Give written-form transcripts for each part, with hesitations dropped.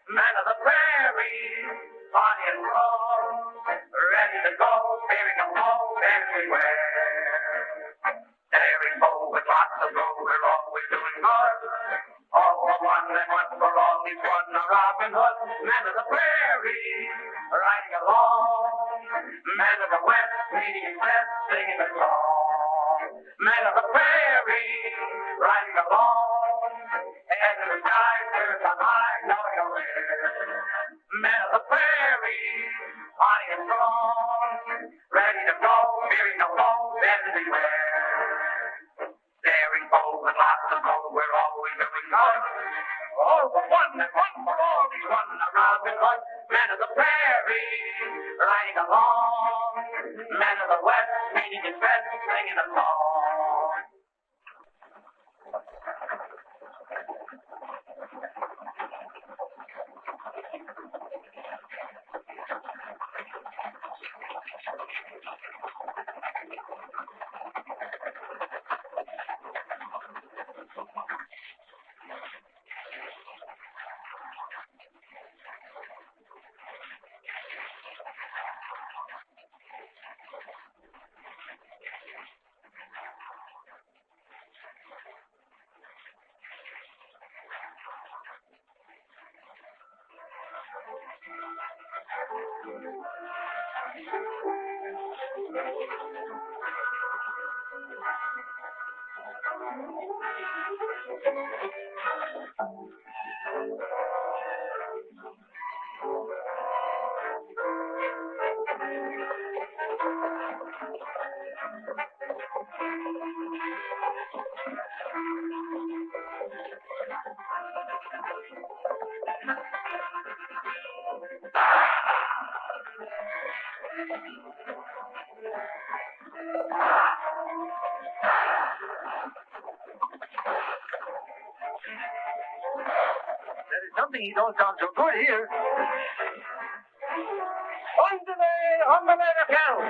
man of the prairie, high and strong, ready to go, fearing a foe everywhere. Daring bold with lots of gold, we're always doing good. All for one and one for all, he's one a Robin Hood. Man of the prairie, riding along. Man of the west, meeting his best, singing a song. Man of the prairie, riding along. Head to the sky, spirits on high, knowing a rare. Man of the prairie, high and strong. Ready to go, fearing no foe, everywhere. Daring bold with lots of gold, we're always doing good. All for one and one for all, he's one a Robin Hood. Man of the prairie, riding along. Man of the west, meeting his best, singing a song. Something don't sound so good here. On the account.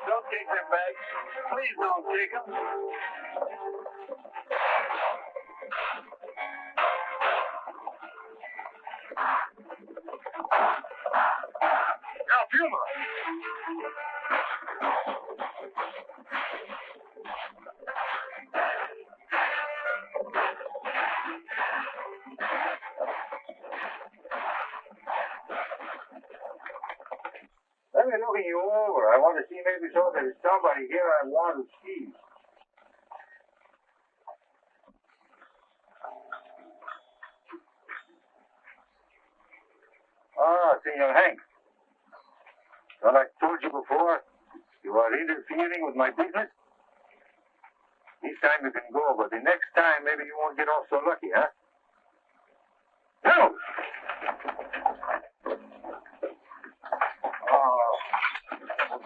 Don't take them bags. Please don't take them. Now, Puma. Let me look you over. I want to see maybe so there's somebody here I want to see. Ah, Senor Hank. Well, I told you before, you are interfering with my business. This time you can go, but the next time maybe you won't get off so lucky, huh? No!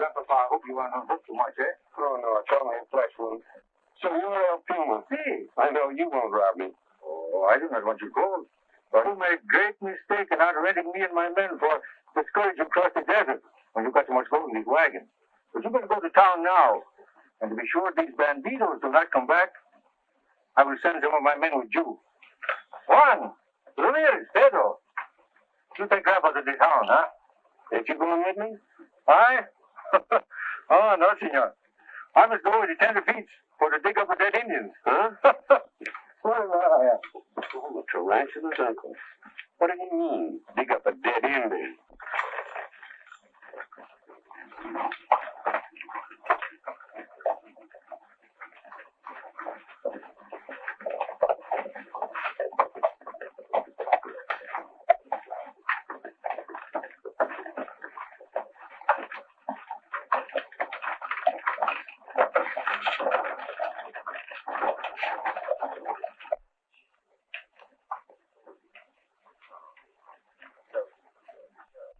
Grandpapa, I hope you aren't hurt too much, eh? Oh, no, it's only a flesh wound. So you're El Puma. See? I know you won't rob me. Oh, I do not want you cold. But you made a great mistake in outrenting me and my men for the scourge across the desert when you got so much gold in these wagons. But you better go to town now. And to be sure these banditos do not come back, I will send some of my men with you. Juan! Ramirez, Pedro. You take Grandpa to the town, huh? Ain't you going with me? I? Oh, no, senor. I must go with the tenderfeets for to dig up the dead Indians. Huh? Oh, the tarantula's uncle. What do you mean, dig up a dead Indian?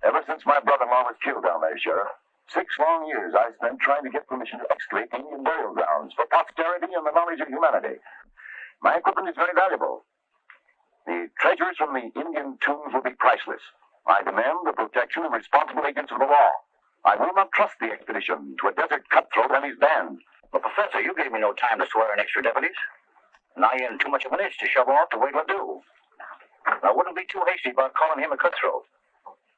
Ever since my brother-in-law was killed down there, Sheriff, 6 long years I spent trying to get permission to excavate Indian burial grounds for posterity and the knowledge of humanity. My equipment is very valuable. The treasures from the Indian tombs will be priceless. I demand the protection of responsible agents of the law. I will not trust the expedition to a desert cutthroat and his band. But, Professor, you gave me no time to swear in extra deputies. Now you're in too much of an itch to shove off to wait till do. I wouldn't be too hasty about calling him a cutthroat.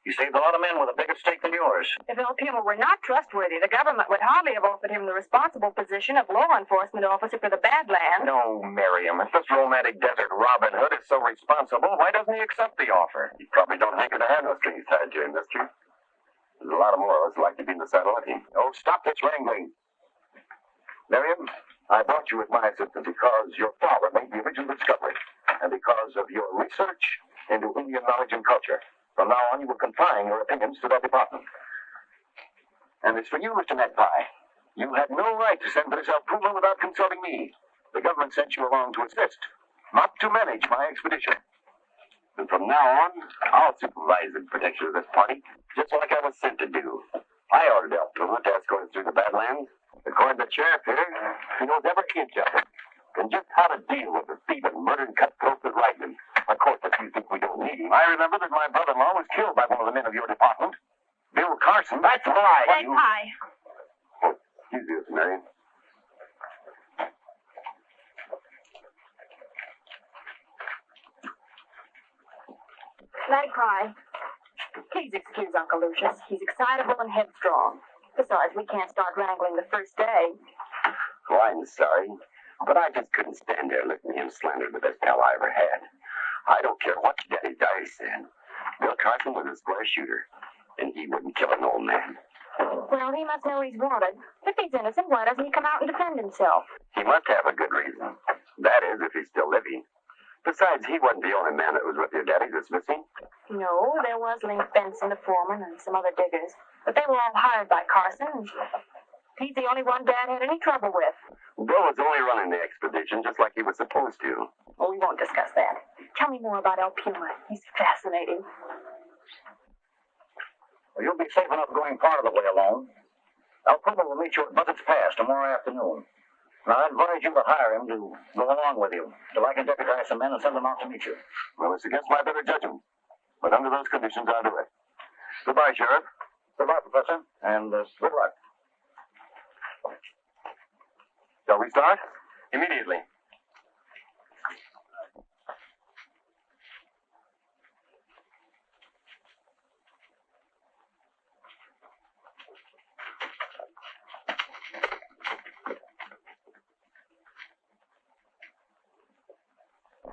He saved a lot of men with a bigger stake than yours. If El Puma were not trustworthy, the government would hardly have offered him the responsible position of law enforcement officer for the Badlands. No, Miriam. If this romantic desert Robin Hood is so responsible, why doesn't he accept the offer? He probably don't hanker to have no strings tied to him, mister. There's a lot of more of us like to be in the saddle with him. Oh, stop this wrangling. Miriam, I brought you with my assistance because your father made the original discovery, and because of your research into Indian knowledge and culture. From now on, you will confine your opinions to that department. And as for you, Mr. Magpie, you had no right to send for this Puma without consulting me. The government sent you along to assist, not to manage my expedition. And from now on, I'll supervise the protection of this party, just like I was sent to do. I ordered El Puma to escort us through the Badlands. According to the sheriff here, he knows every inch of it, and just how to deal with the thieving, murdered cutthroats that ride them. Of course, if you think we don't need him. I remember that my brother-in-law was killed by one of the men of your department. Bill Carson. That's right. Magpie. Oh, excuse me, Miss Marion. Magpie. Please excuse Uncle Lucius. He's excitable and headstrong. Besides, we can't start wrangling the first day. Oh, I'm sorry, but I just couldn't stand there listening to him slander the best pal I ever had. I don't care what Daddy Dice said. Bill Carson was a square shooter, and he wouldn't kill an old man. Well, he must know he's wanted. If he's innocent, why doesn't he come out and defend himself? He must have a good reason. That is, if he's still living. Besides, he wasn't the only man that was with your daddy that's missing. No, there was Link Benson, the foreman, and some other diggers. But they were all hired by Carson, and he's the only one Dad had any trouble with. Bill was only running the expedition just like he was supposed to. Well, we won't discuss that. Tell me more about El Puma. He's fascinating. Well, you'll be safe enough going part of the way alone. El Puma will meet you at Buzzard's Pass tomorrow afternoon. Now, I advise you to hire him to go along with you, till I can deputize some men and send them out to meet you. Well, it's against my better judgment, but under those conditions, I'll do it. Goodbye, Sheriff. Goodbye, Professor, and good luck. Shall we start? Immediately.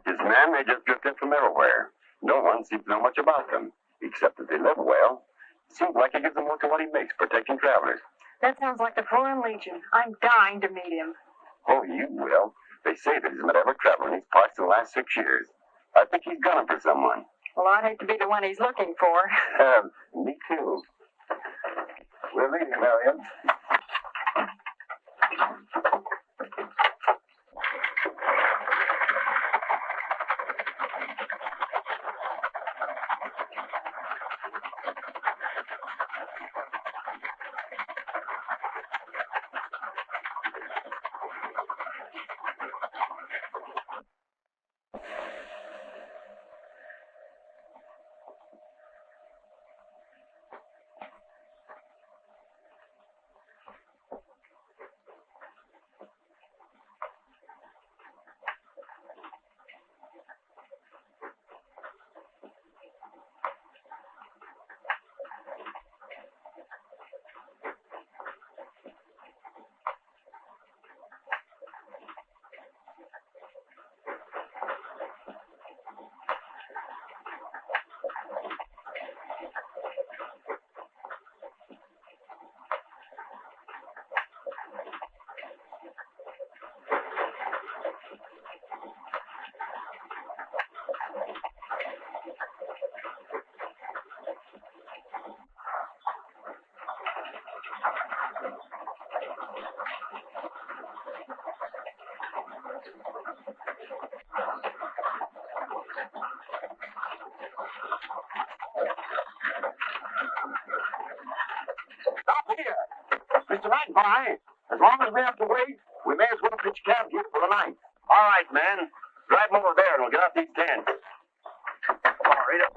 His men, they just drifted from everywhere. No one seems to know much about them, except that they live well. Seems like he gives them work to what he makes, protecting travelers. That sounds like the Foreign Legion. I'm dying to meet him. Oh, you will. They say that he's met every traveler in these parts in the last 6 years. I think he's gunning for someone. Well, I'd hate to be the one he's looking for. Me too. We're leaving, Marion. here. Mr. Magpie, as long as we have to wait, we may as well pitch camp here for the night. All right, man. Drive 'em over there and we'll get out these tents. Come on, Rita.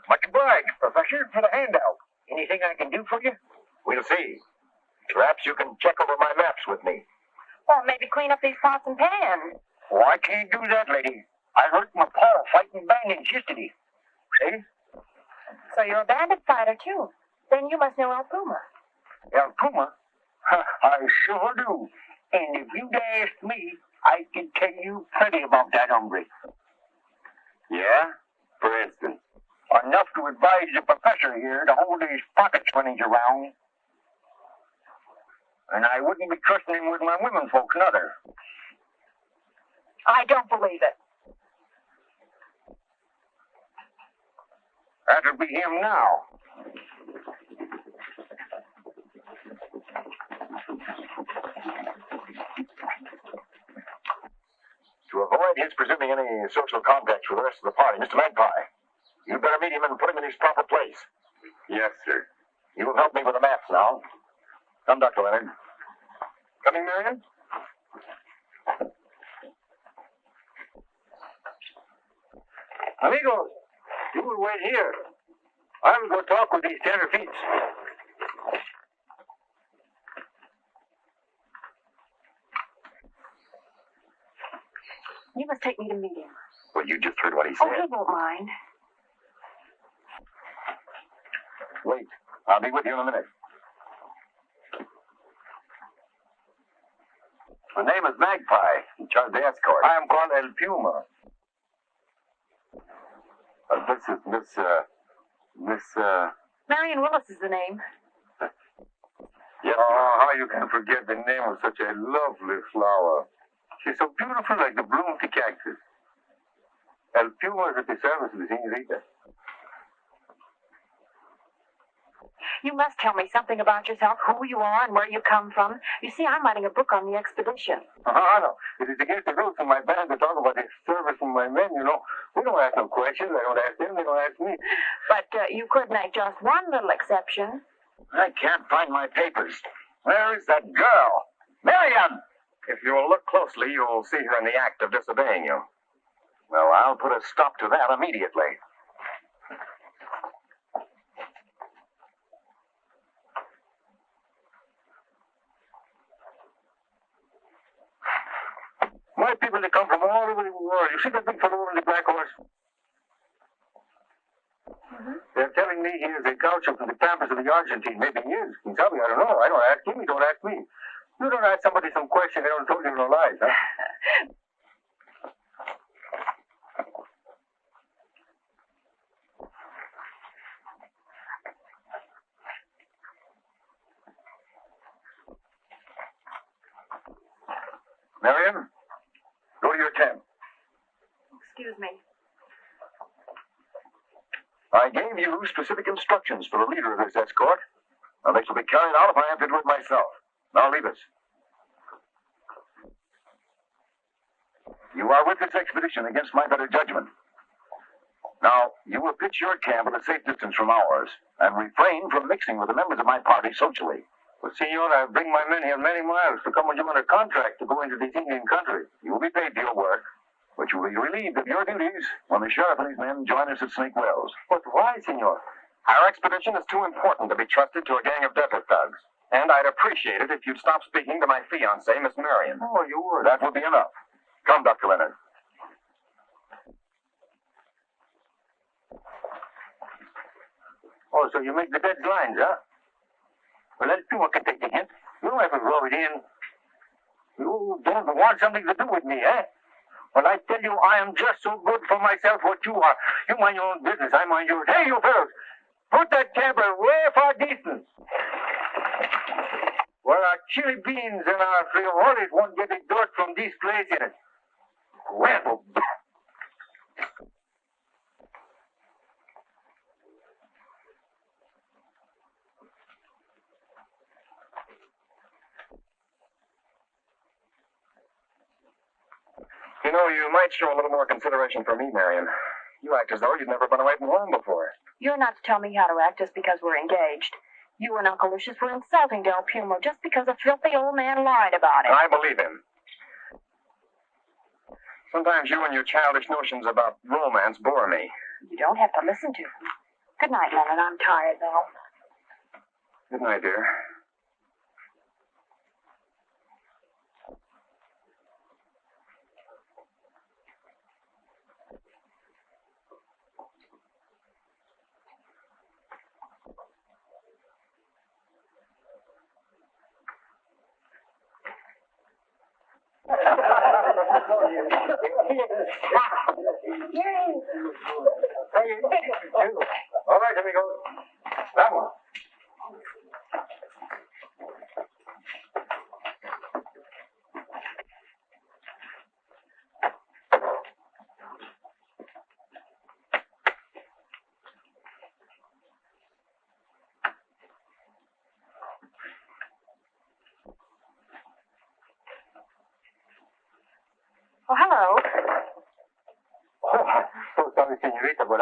Much obliged, Professor, for the handout. Anything I can do for you? We'll see. Perhaps you can check over my maps with me. Or maybe clean up these pots and pans. Oh, I can't do that, lady. I hurt my paw fighting bandits yesterday. See? So you're a bandit fighter, too. Then you must know El Puma. El Puma? I sure do. And if you'd asked me, I can tell you plenty about that hombre. Yeah? For instance? Enough to advise the professor here to hold his pockets when he's around. And I wouldn't be trusting him with my women folks, neither. I don't believe it. That'll be him now. To avoid his presuming any social contact with the rest of the party, Mr. Magpie, you better meet him and put him in his proper place. Yes, sir. You will help me with the maps now. Come, Dr. Leonard. Coming, Marion? Amigos, you will wait here. I will go talk with these tenderfeets. You must take me to meet him. Well, you just heard what he Oh, said. he won't mind. Wait. I'll be with you in a minute. My name is Magpie. In charge of the escort. I am called El Puma. This is Miss, Marion Willis is the name. Yes. Oh, how you can forget the name of such a lovely flower. She's so beautiful like the bloom of the cactus. El Puma is at the service of the señorita. You must tell me something about yourself, who you are and where you come from. You see, I'm writing a book on the expedition. No. It is against the rules of my band to talk about the service of my men, you know. We don't ask no questions. I don't ask them. They don't ask me. But you could make just one little exception. I can't find my papers. Where is that girl? Marion! If you will look closely, you'll see her in the act of disobeying you. Well, I'll put a stop to that immediately. My people, they come from all over the world. You see that big fellow on the black horse? Mm-hmm. They're telling me he is a gaucho from the pampas of the Argentine. Maybe he is. Can you tell me? I don't know. I don't ask him. He don't ask me. You don't ask somebody some question. They don't tell you no lies, huh? Marion, go to your tent. Excuse me. I gave you specific instructions for the leader of this escort. Now, they shall be carried out if I have to do it myself. Now, leave us. You are with this expedition against my better judgment. Now, you will pitch your camp at a safe distance from ours and refrain from mixing with the members of my party socially. But, senor, I bring my men here many miles to come with you on a contract to go into this Indian country. You will be paid for your work, but you will be relieved of your duties when the sheriff and his men join us at Snake Wells. But why, senor? Our expedition is too important to be trusted to a gang of desert thugs. And I'd appreciate it if you'd stop speaking to my fiancée, Miss Marion. Oh, you would. That would be enough. Come, Dr. Leonard. Oh, so you make the deadlines, huh? Well, let Puma can take the hint. You don't have to rub it in. You don't want something to do with me, eh? Well, I tell you, I am just so good for myself what you are. You mind your own business, I mind yours. Hey, you fellows, put that camper way far distance. Well, our chili beans and our frijoles won't get the dirt from this place in it. Well, You know, you might show a little more consideration for me, Marion. You act as though you'd never been away from home before. You're not to tell me how to act just because we're engaged. You and Uncle Lucius were insulting Del Puma just because a filthy old man lied about it. I believe him. Sometimes you and your childish notions about romance bore me. You don't have to listen to them. Good night, Leonard. I'm tired, though. Good night, dear. All right, amigos. Vamos. Oh, hello. Oh, I'm so sorry, senorita, but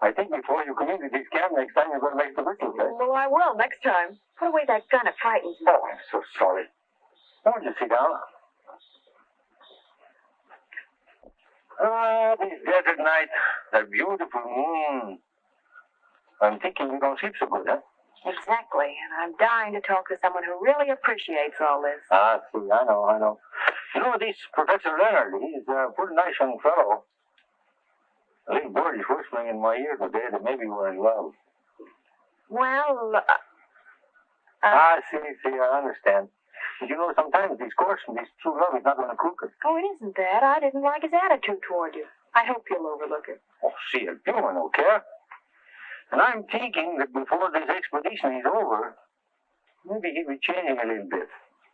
I think before you come into this camp next time, you're going to make the whistle test. Well, I will next time. Put away that gun. It frightens me. Oh, I'm so sorry. Won't you sit down? Ah, these desert nights, they're beautiful. I'm thinking you don't sleep so good, huh? Exactly. And I'm dying to talk to someone who really appreciates all this. Ah, see, I know. You know, this Professor Leonard, he's a pretty nice young fellow. A little bird is whispering in my ear today that maybe we're in love. Well, see, I understand. But you know, sometimes this course and this true love is not going to cook it. oh, it isn't that. I didn't like his attitude toward you. I hope you'll overlook it. Oh, see, a Puma don't care. And I'm thinking that before this expedition is over, maybe he'll be changing a little bit.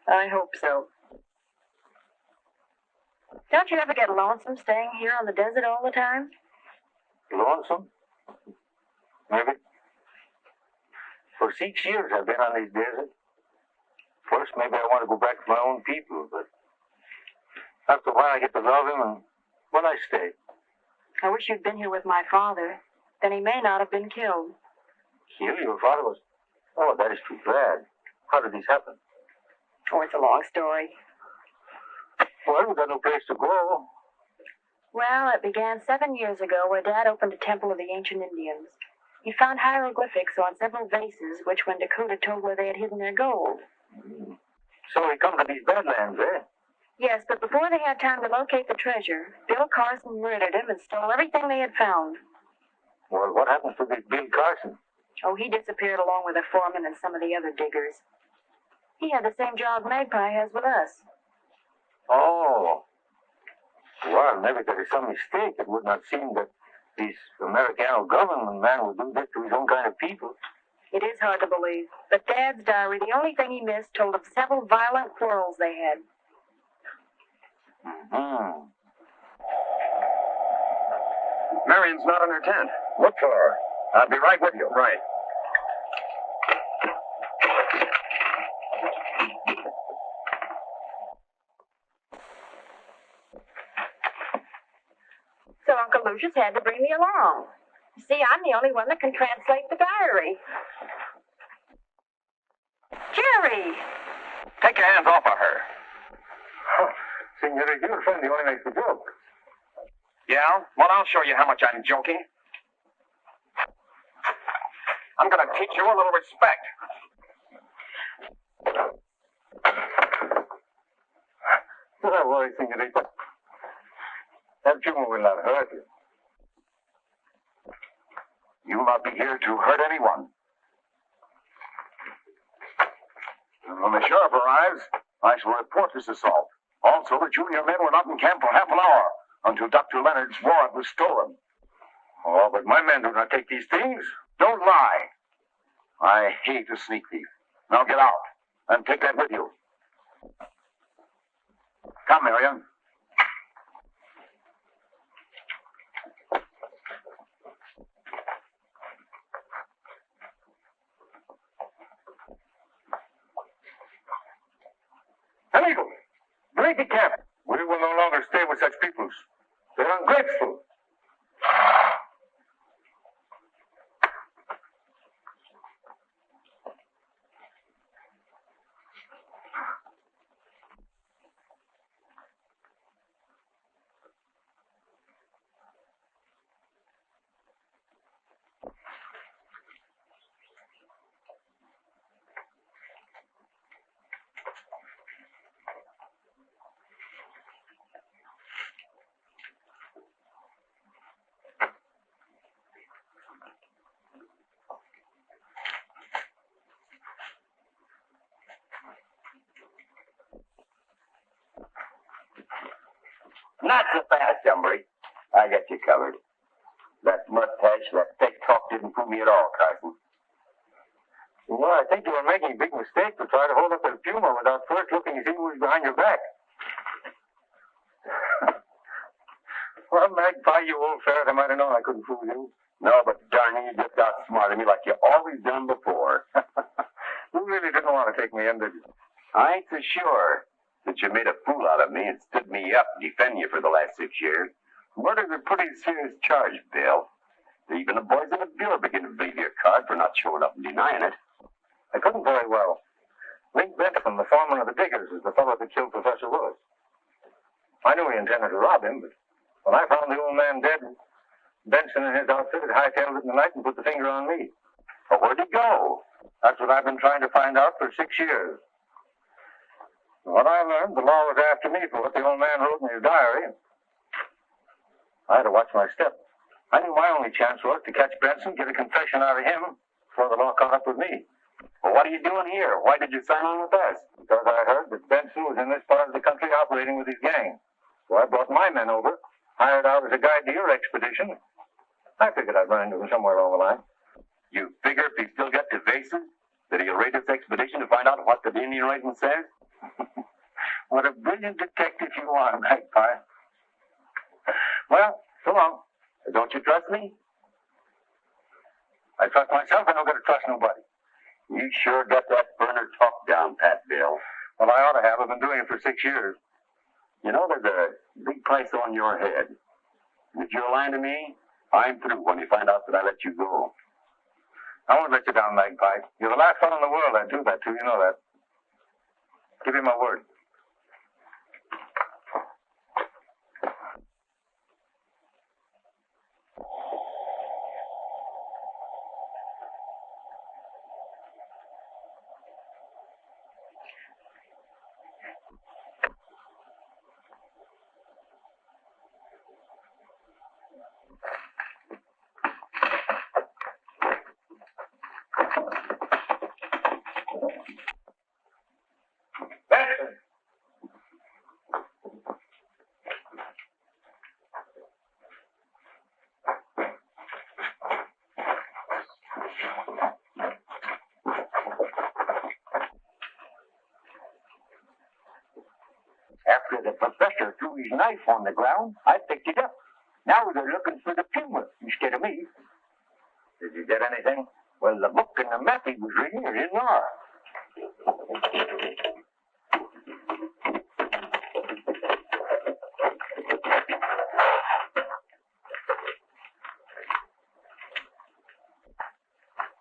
I hope so. Don't you ever get lonesome staying here on the desert all the time? Lonesome? Maybe. For 6 years I've been on this desert. First, maybe I want to go back to my own people, but after a while I get to love him, and well, I stay. I wish you'd been here with my father. Then he may not have been killed. Killed? Your father was... Oh, that is too bad. How did this happen? Oh, it's a long story. Well, we got no place to go. Well, it began 7 years ago where Dad opened a temple of the ancient Indians. He found hieroglyphics on several vases, which when Dakota told where they had hidden their gold. So he come to these badlands, eh? Yes, but before they had time to locate the treasure, Bill Carson murdered him and stole everything they had found. Well, what happens to this Bill Carson? Oh, he disappeared along with the foreman and some of the other diggers. He had the same job Magpie has with us. Oh. Well, maybe there is some mistake. It would not seem that this Americano government man would do that to his own kind of people. It is hard to believe, but Dad's diary, the only thing he missed, told of several violent quarrels they had. Mm-hmm. Marion's not in her tent. Look for her. I'll be right with you. Right. So Uncle Lucius had to bring me along. You see, I'm the only one that can translate the diary. Jerry! Take your hands off of her. Oh, Senor, your friend only makes the joke. Yeah? Well, I'll show you how much I'm joking. I'm going to teach you a little respect. Don't worry, senorita. That Puma will not hurt you. You will not be here to hurt anyone. And when the sheriff arrives, I shall report this assault. Also, that you and your men were not in camp for half an hour until Dr. Leonard's warrant was stolen. Oh, but my men do not take these things. Don't lie. I hate a sneak thief. Now get out and take that with you. Come, Marion. Amigo, break the camp. We will no longer stay with such peoples. ungrateful. Not so fast, Humphrey. I got you covered. That mustache, that fake talk didn't fool me at all, Carson. Well, I think you were making a big mistake to try to hold up that Puma without first looking to see who was behind your back. Well, Magpie, you old ferret, I might have known I couldn't fool you. No, but darn you just outsmarted me like you always done before. You really didn't want to take me in, did you? I ain't so sure. Since you made a fool out of me and stood me up defending you for the last 6 years. Murder's a pretty serious charge, Bill. Even the boys in the Bureau begin to believe your card for not showing up and denying it. I couldn't very well. Link Benson, the foreman of the diggers, is the fellow that killed Professor Willis. I knew he intended to rob him, but when I found the old man dead, Benson and his outfit had hightailed it in the night and put the finger on me. But where'd he go? That's what I've been trying to find out for 6 years. What I learned, the law was after me for what the old man wrote in his diary. I had to watch my step. I knew my only chance was to catch Benson, get a confession out of him, before the law caught up with me. Well, what are you doing here? Why did you sign on with us? Because I heard that Benson was in this part of the country operating with his gang. So I brought my men over, hired out as a guide to your expedition. I figured I'd run into him somewhere along the line. You figure if he still got the vases, that he'll raid this expedition to find out what the Indian writing says? What a brilliant detective you are, Magpie. Well, so long. Don't you trust me? I trust myself. I don't got to trust nobody. You sure got that burner talk down, Pat Bill. Well, I ought to have. I've been doing it for 6 years. You know, there's a big price on your head. And if you're lying to me, I'm through when you find out that I let you go. I won't let you down, Magpie. You're the last fellow in the world I'd do that to. You know that. Give you my word. After the professor threw his knife on the ground, I picked it up. Now they're looking for the Puma instead of me. Did you get anything? Well, the book and the map he was reading are in there.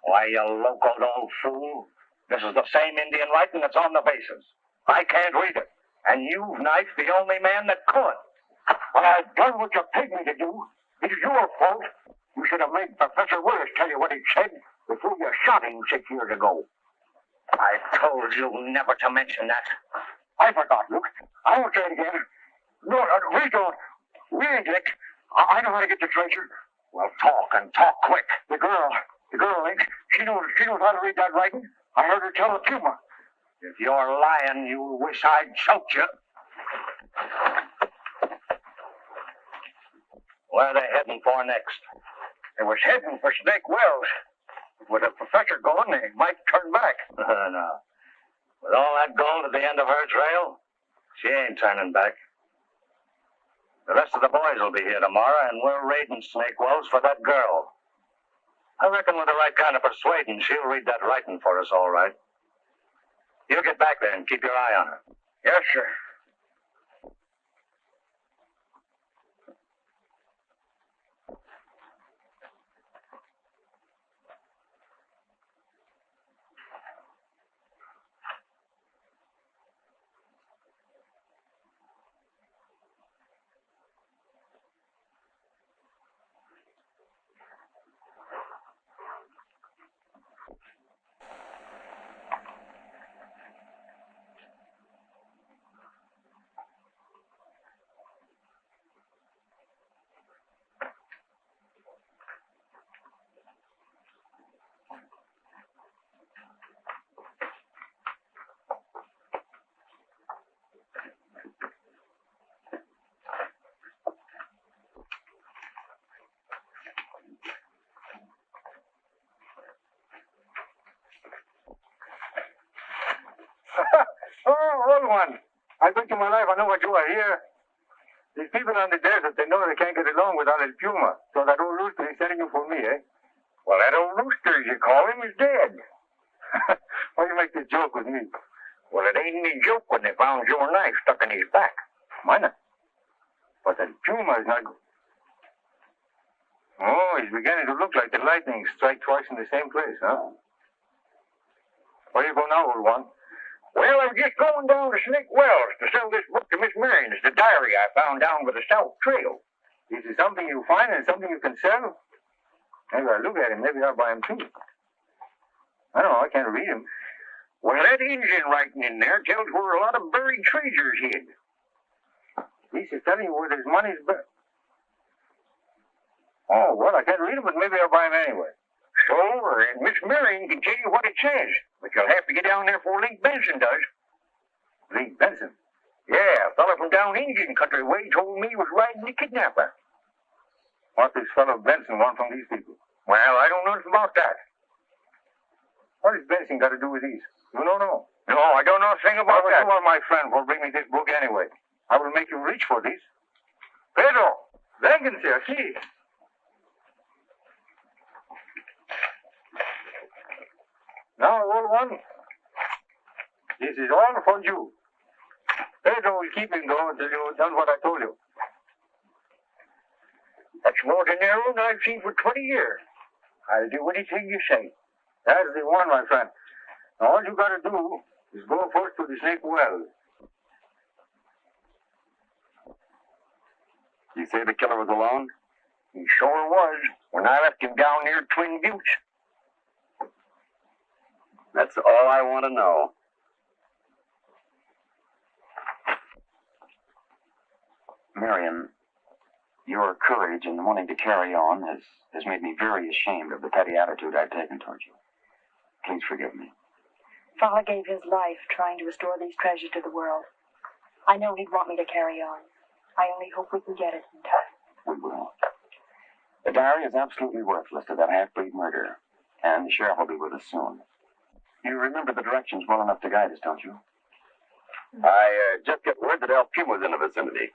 Why, you locoed old fool. This is the same Indian writing that's on the vases. I can't read it. And you've knifed the only man that could. Well, I've done what you paid me to do. It's your fault. You should have made Professor Willis tell you what he said before you shot him 6 years ago. I told you never to mention that. I forgot, Luke. I won't say it again. No, we don't. We ain't Dick. I know how to get the treasure. Well, talk and talk quick. The girl, Link, she knows how to read that writing. I heard her tell the Puma. If you're lying, you wish I'd choked you. Where are they heading for next? They was heading for Snake Wells. With the professor going, they might turn back. No. With all that gold at the end of her trail, she ain't turning back. The rest of the boys will be here tomorrow, and we're raiding Snake Wells for that girl. I reckon with the right kind of persuading, she'll read that writing for us all right. You get back there and keep your eye on her. Yes, sir. one. I bet you my life I know what you are here. These people on the desert, they know they can't get along without El Puma. So that old rooster is sending you for me, eh? Well, that old rooster, as you call him, is dead. Why you make this joke with me? Well, it ain't any joke when they found your knife stuck in his back. Mine? But El Puma is not... Oh, he's beginning to look like the lightning strike twice in the same place, huh? Where you go now, old one? Well, I'm just going down to Snake Wells to sell this book to Miss Marion. It's the diary I found down by the South Trail. Is it something you find and something you can sell? Maybe I'll look at him. Maybe I'll buy him too. I don't know. I can't read him. Well, that Indian writing in there tells where a lot of buried treasures hid. He's telling you where there's money's buried. Oh, well, I can't read him, but maybe I'll buy him anyway. So, Miss Marion can tell you what it says, but you'll have to get down there before Link Benson does. Link Benson? Yeah, a fella from down Indian country way told me he was riding the kidnapper. What does fellow Benson want from these people? Well, I don't know anything about that. What has Benson got to do with these? You don't know. No, I don't know a thing about that. You are my friend for bringing me this book anyway. I will make you reach for these. Pedro, vénganse aquí. Now, old one, this is all for you. Pedro will keep him though until you've done what I told you. That's more than narrow than I've seen for 20 years. I'll do anything you say. That's the one, my friend. Now, all you got to do is go first to the Snake Well. You say the killer was alone? He sure was when I left him down near Twin Buttes. That's all I want to know. Marion, your courage in wanting to carry on has made me very ashamed of the petty attitude I've taken towards you. Please forgive me. Father gave his life trying to restore these treasures to the world. I know he'd want me to carry on. I only hope we can get it in time. We will. The diary is absolutely worthless to that half-breed murderer, and the sheriff will be with us soon. You remember the directions well enough to guide us, don't you? I just get word that El Puma's in the vicinity.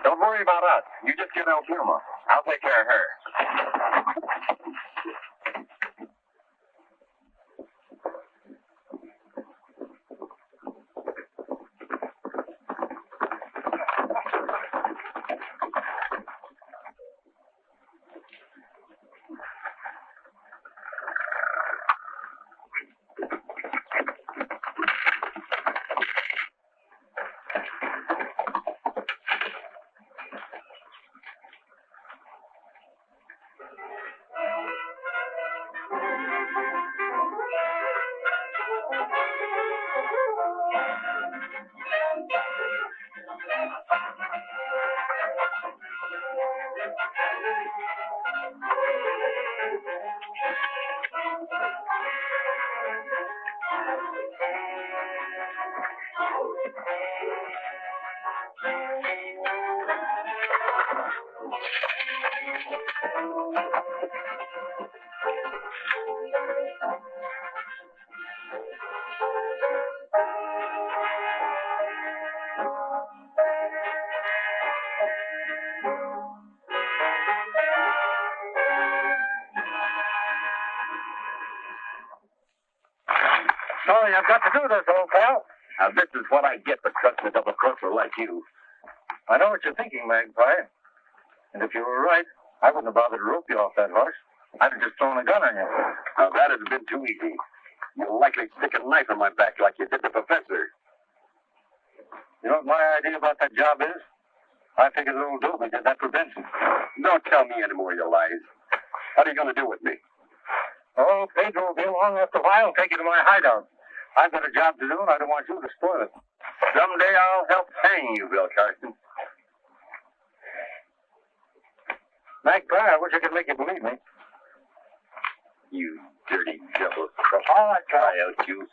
Don't worry about us. You just get El Puma. I'll take care of her. Sorry, I've got to do this, old pal. Now, this is what I get for trusting a double-crosser like you. I know what you're thinking, Magpie. And if you were right, I wouldn't have bothered to rope you off that horse. I'd have just thrown a gun on you. Now, that has been too easy. You'll likely stick a knife in my back like you did the professor. You know what my idea about that job is? I figured the old Dopey did that for Benson. Don't tell me any more of your lies. What are you going to do with me? Oh, Pedro will be along after a while and take you to my hideout. I've got a job to do, and I don't want you to spoil it. Someday I'll help hang you, Bill Carson. Magpie, I wish I could make you believe me. You dirty double-crosser. All right, Try out, you.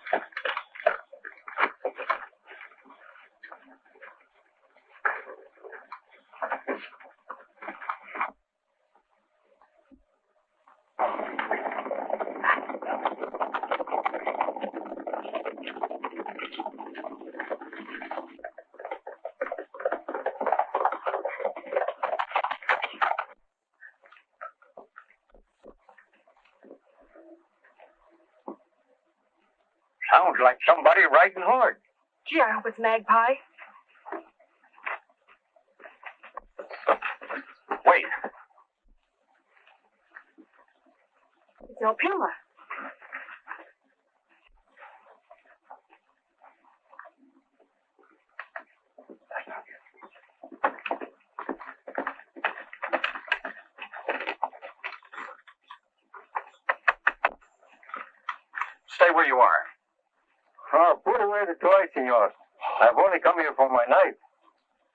Sounds like somebody riding hard. Gee, I hope it's Magpie. Wait. It's no Puma. Stay where you are. Oh, put away the toy, senor. I've only come here for my knife.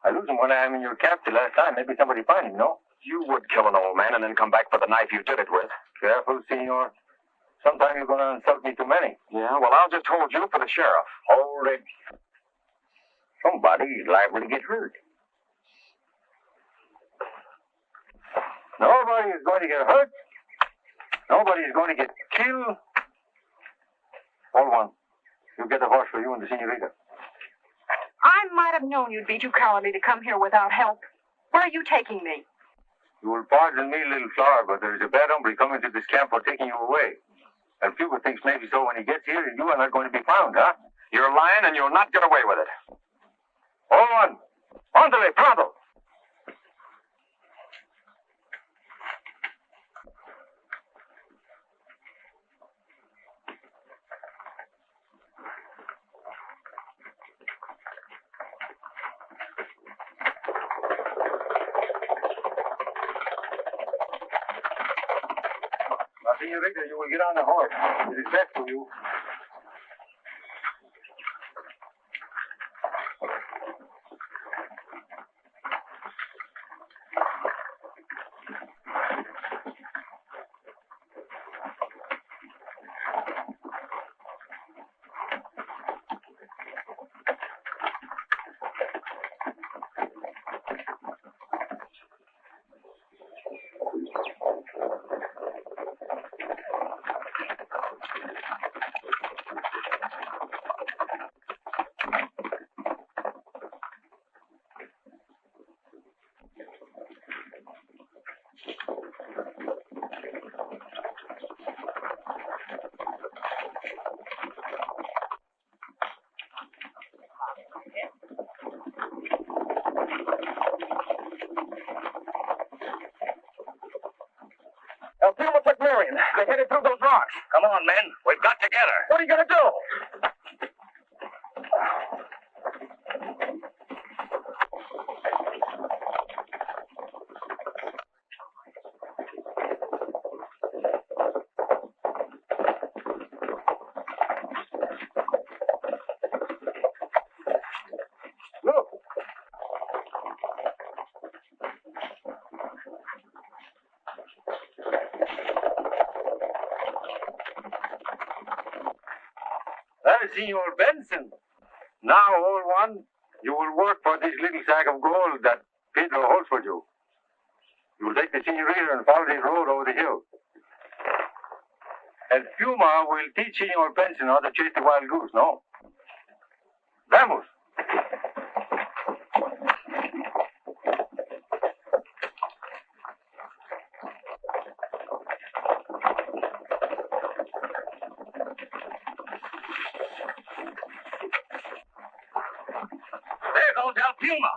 I lose him when I am in your camp the last time. Maybe somebody find him, no? You would kill an old man and then come back for the knife you did it with. Careful, senor. Sometime you're going to insult me too many. Yeah, well, I'll just hold you for the sheriff. Hold it. Somebody's liable to get hurt. Nobody is going to get hurt. Nobody is going to get killed. Hold on. You get a horse for you and the senorita. I might have known you'd be too cowardly to come here without help. Where are you taking me? You will pardon me, little flower, but there is a bad hombre coming to this camp for taking you away. And Puma thinks maybe so when he gets here, you are not going to be found, huh? You're lying and you'll not get away with it. Hold on. Ándale, pronto. Senorita, you will get on the horse. It is best for you. Puma took Marion. They headed through those rocks. Come on, men. We've got to get her. What are you going to do? That is Senor Benson. Now, old one, you will work for this little sack of gold that Pedro holds for you. You will take the senorita and follow this road over the hill. And Puma will teach Senor Benson how to chase the wild goose, no? Vamos! There goes El Puma.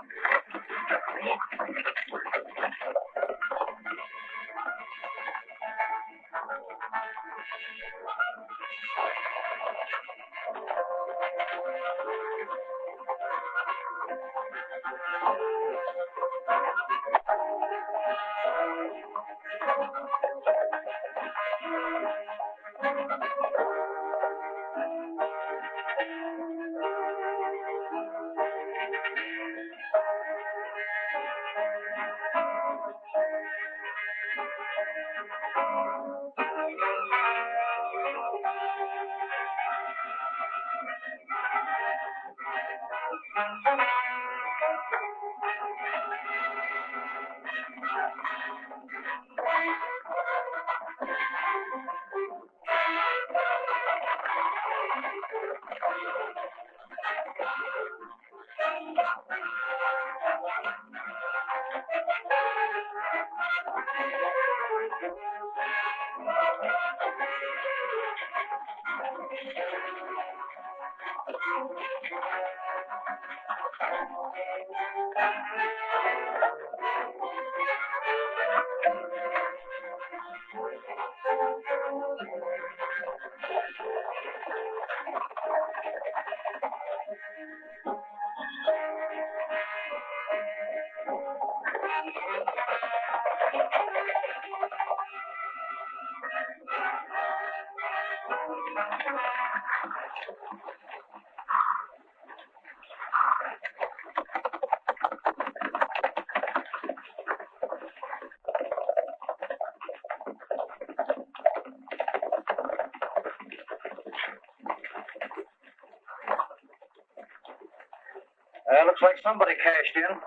Looks like somebody cashed in.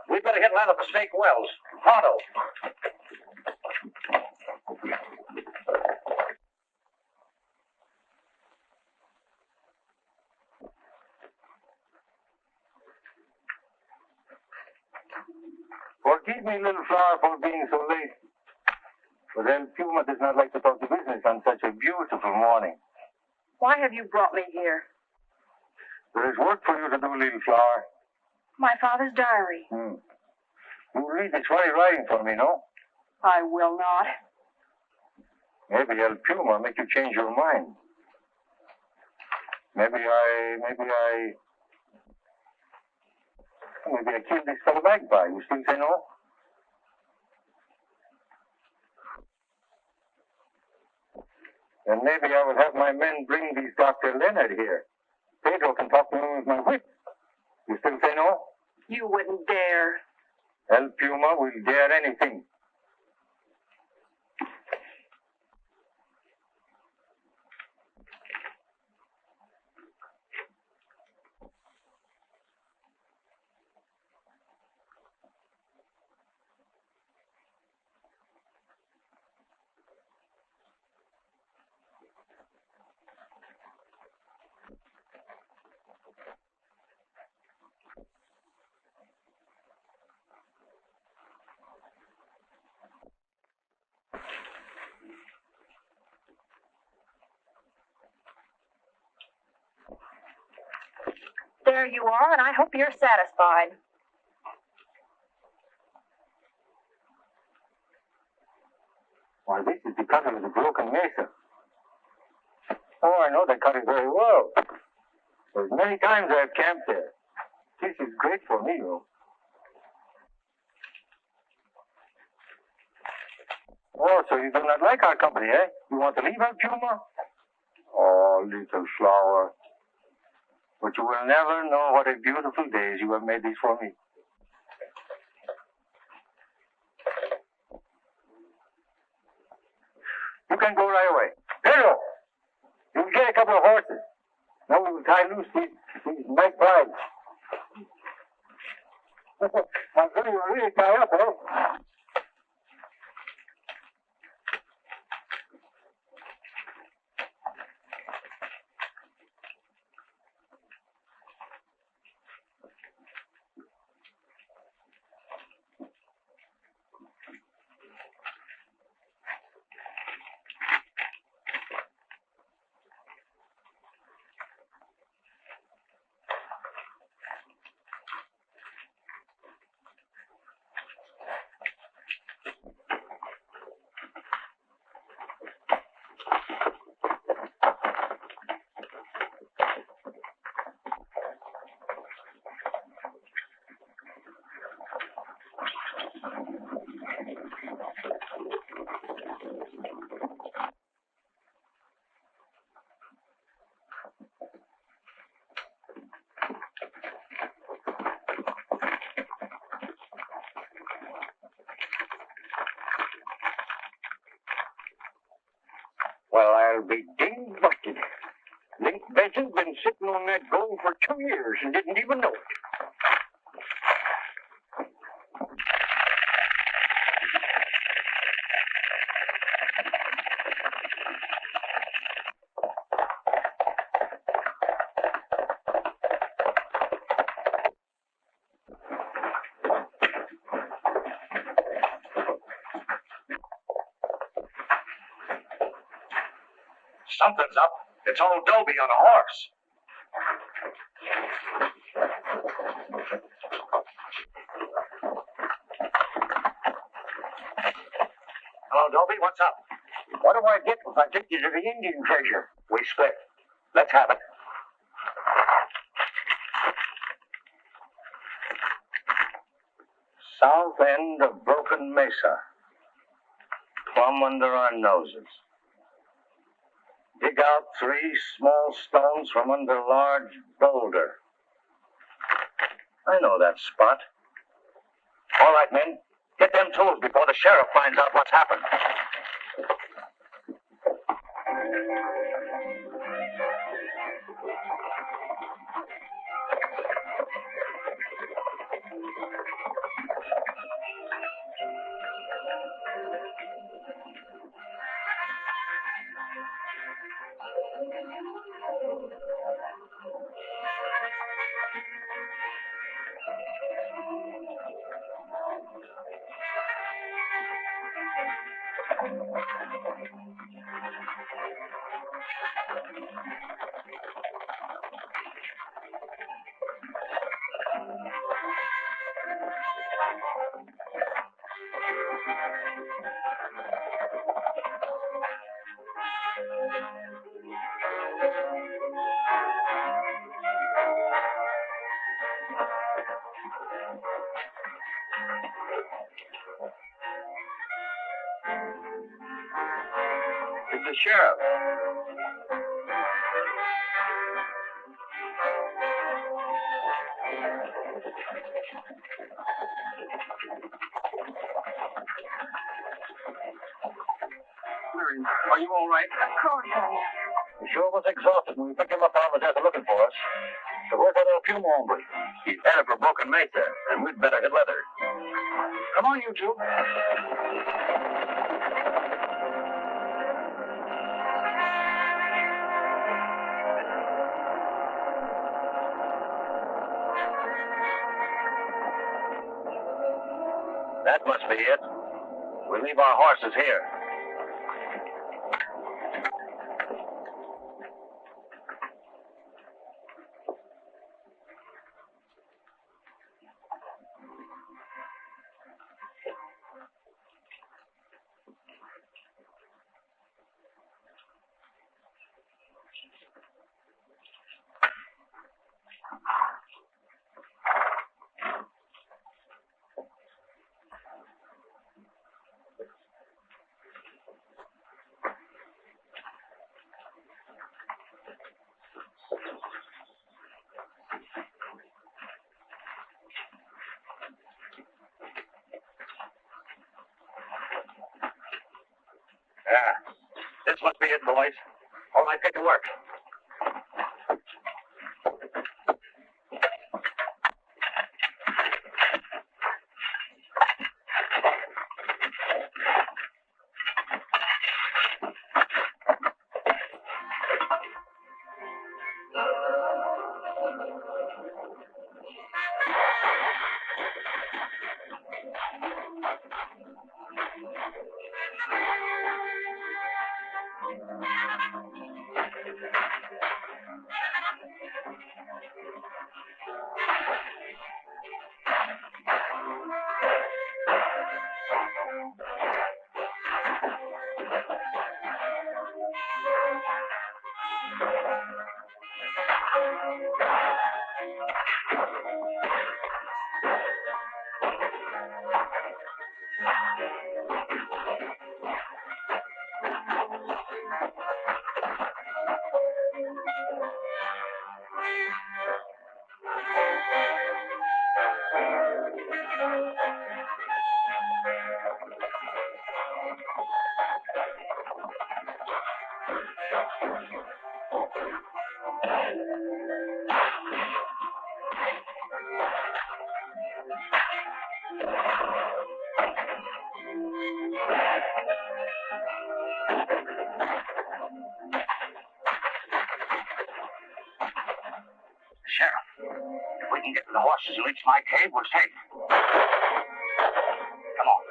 We better get out of the Snake Wells. Pronto. Forgive me, little flower, for being so late. But then Puma does not like to talk to business on such a beautiful morning. Why have you brought me here? There is work for you to do, little flower. My father's diary. You read this while you're writing for me, no? I will not. Maybe El Puma make you change your mind. Maybe I killed this fellow magpie. You still say no? Then maybe I will have my men bring these Dr. Leonard here. Pedro can talk to him with my whip. You still say no? You wouldn't dare. El Puma will dare anything. There you are, and I hope you're satisfied. Why, this is the cut of the broken mesa. Oh, I know that cut very well. There's many times I've camped there. This is great for me, though. Oh, so you do not like our company, eh? You want to leave, El Puma? Oh, little flower. But you will never know what a beautiful days you have made these for me. You can go right away. Pedro, you will get a couple of horses. Now we will tie loose these magpies. I'm sure you will really tie up, eh? Well, I'll be dinged busted. Link Benson's been sitting on that gold for 2 years and didn't even know it. Something's up. It's old Dobie on a horse. Hello, Dobie. What's up? What do I get if I take you to the Indian treasure? We split. Let's have it. South end of Broken Mesa. Plumb under our noses. Dig out 3 small stones from under a large boulder. I know that spot. All right, men. Get them tools before the sheriff finds out what's happened. It's the sheriff. Mary, are you all right? Of course I am. He sure was exhausted when we picked him up out of the desert looking for us. So where's that old Puma hombre? He's headed for Broken Mesa, and we'd better hit leather. Come on, you two. That must be it. We leave our horses here. Yeah. This must be it, boys. All right, get to work. Sheriff, if we can get the horses and reach my cave, we're safe. Come on.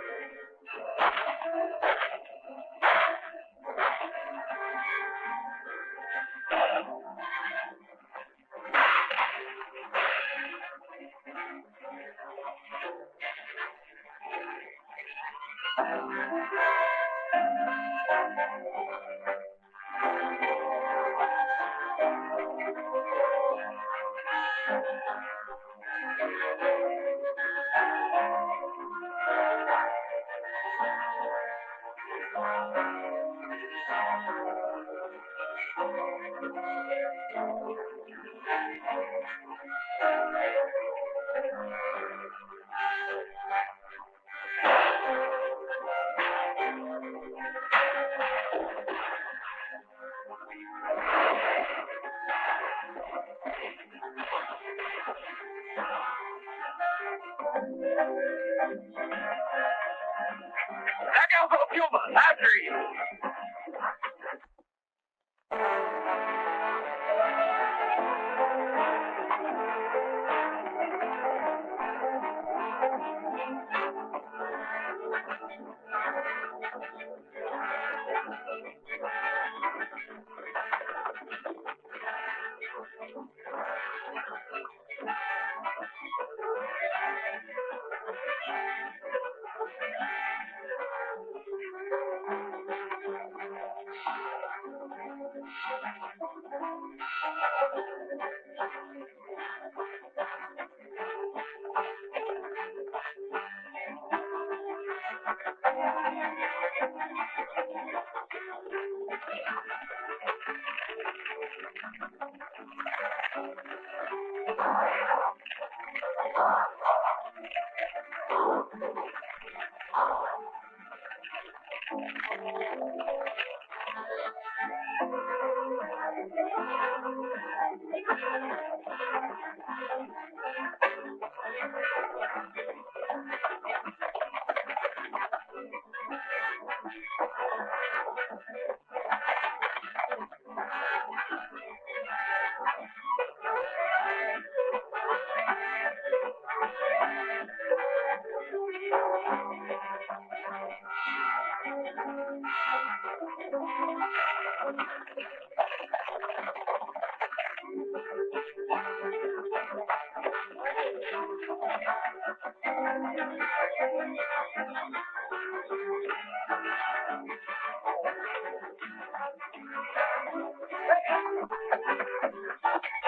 Look out for the Puma! After you!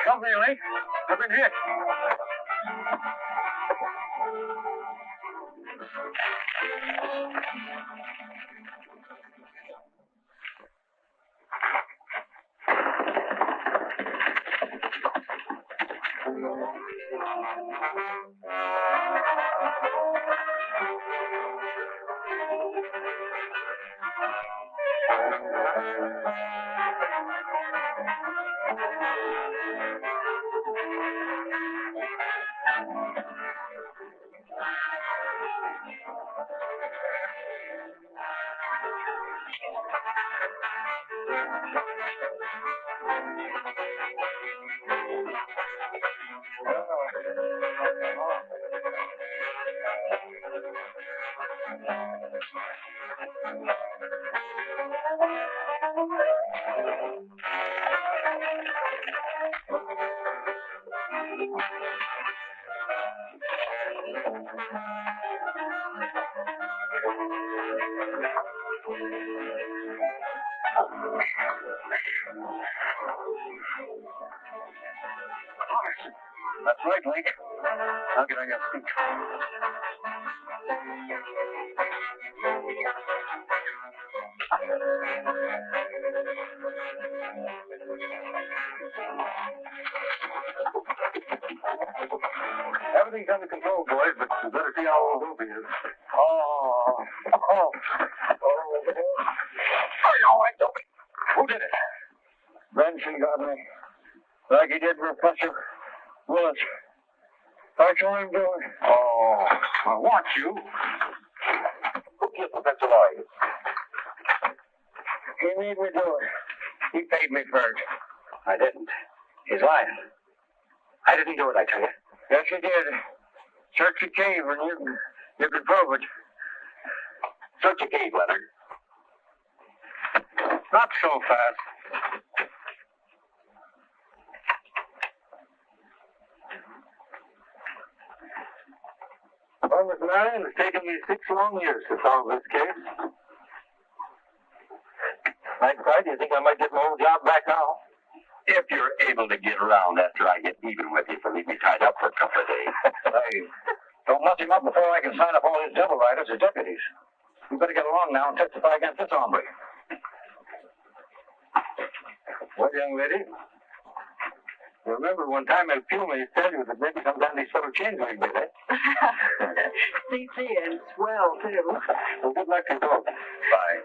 Company, Link. I've been hit. That's right, Link. Now get on your feet. Everything's under control, boys, but you better see how old Ruby is. Oh. Who did it? Benson got me. Like he did Professor Willis. I saw him do it. Oh, I want you. Who killed Professor Lloyd? He made me do it. He paid me first. I didn't. He's lying. I didn't do it, I tell you. Yes, he did. Search the cave and you can prove it. Search the cave, Leonard. Not so fast. Well, Miss Marion, it's taken me 6 long years to solve this case. Magpie, do you think I might get my old job back now? If you're able to get around after I get even with you for leaving me tied up for a couple of days. Hey, don't mess him up before I can sign up all his devil riders as deputies. You better get along now and testify against this hombre. Well, young lady, remember one time in Puma he tell you that maybe sometime these fellow change like that, eh? CC and swell, too. Well, good luck to you both. Bye.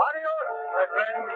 Adios, my friend.